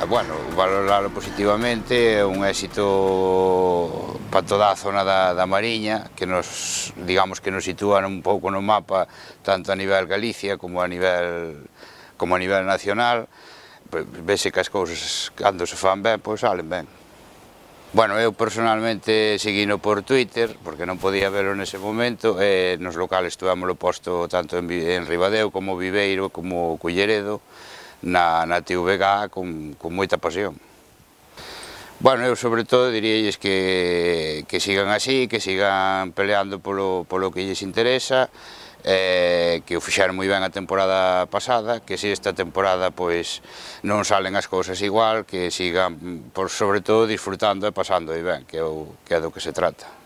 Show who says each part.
Speaker 1: Bueno, valoralo positivamente, é un éxito para toda a zona da Mariña, que nos, digamos que nos sitúan un pouco no mapa, tanto a nivel Galicia como a nivel nacional. Vese que as cousas, cando se fan ben, pois salen ben. Bueno, eu personalmente seguino por Twitter, porque non podía verlo nese momento, e nos locales tuvémoslo posto tanto en Ribadeo como Viveiro como Culleredo, na TVG con moita pasión. Bueno, eu sobre todo diríalles que sigan así, que sigan peleando polo que lles interesa, que o fixeron moi ben a temporada pasada, que se esta temporada pois non salen as cousas igual, que sigan, por sobre todo, disfrutando e pasando aí ben, que é do que se trata.